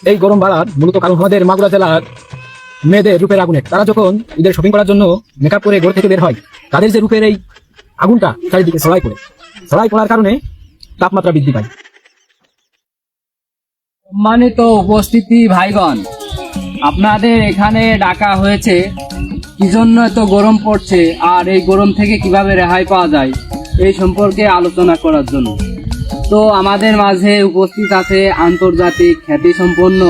এই গরম বাড়ার মূলত কারণ আমাদের মাগুরা জেলার মেয়েদের রূপের আগুনে। তারা যখন ঈদের শপিং করার জন্য মেকআপ করে ঘর থেকে বের হয়, তাদের যে রূপের এই আগুনটা চারিদিকে ছড়াই পড়ার কারণে তাপমাত্রা বৃদ্ধি পায়। সম্মানিত উপস্থিতি ভাইগণ, আপনাদের এখানে ডাকা হয়েছে কি জন্য এত গরম পড়ছে আর এই গরম থেকে কিভাবে রেহাই পাওয়া যায় এই সম্পর্কে আলোচনা করার জন্য। তো আমাদের মাঝে উপস্থিত আছে আন্তর্জাতিক খ্যাতিসম্পন্ন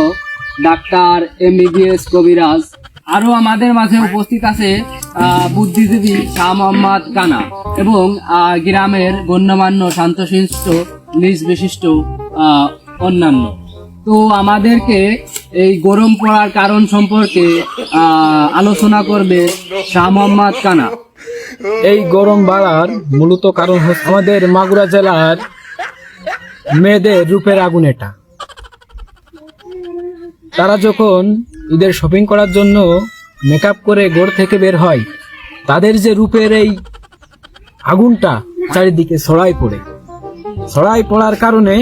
ডাক্তার MBBS কবিরাজ। আরো আমাদের মাঝে উপস্থিত আছে বুদ্ধিজীবী শাহ মোহাম্মদ কানা এবং গ্রামের গণ্যমান্য শান্তশিষ্ট নিজ বিশিষ্ট অন্যান্য। তো আমাদেরকে এই গরম পড়ার কারণ সম্পর্কে আলোচনা করবে শাহ মোহাম্মদ কানা। এই গরম বাড়ার মূলত কারণ হচ্ছে আমাদের মাগুরা জেলার মেয়েদের রূপের আগুন। এটা তারা যখন ঈদের শপিং করার জন্য মেকআপ করে ঘর থেকে বের হয়, তাদের যে রূপের এই আগুনটা চারিদিকে ছড়াই পড়ার কারণে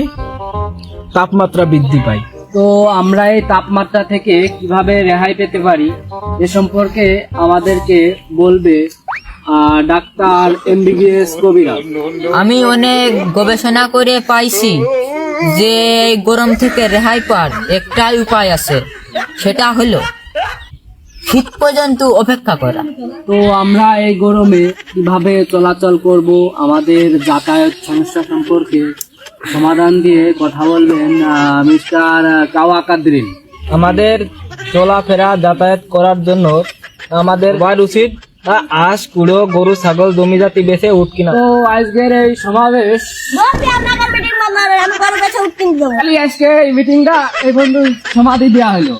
তাপমাত্রা বৃদ্ধি পায়। তো আমরা এই তাপমাত্রা থেকে কিভাবে রেহাই পেতে পারি এ সম্পর্কে আমাদেরকে বলবে ডাক্তার MBBS কবিরাজ। আমি অনেক গবেষণা করে পাইছি যে এই গরম থেকে রেহাই পাওয়ার একটাই উপায় আছে, সেটা হলো শীত পর্যন্ত অপেক্ষা করা। তো আমরা এই গরমে কিভাবে চলাচল করব, আমাদের যাতায়াত সমস্যা সম্পর্কে সমাধান দিয়ে কথা বলবেন মিস্টার কাওয়া কাদরিন। আমাদের চলাফেরা যাতায়াত করার জন্য আমাদের বার উচিত আঁশ কুড়ো গরু ছাগল জমি জাতি বেছে উঠ কিনা। তো আজকের এই সমাবেশ আজকে এই মিটিংটা এই বন্ধু সমাধি দেওয়া হলো।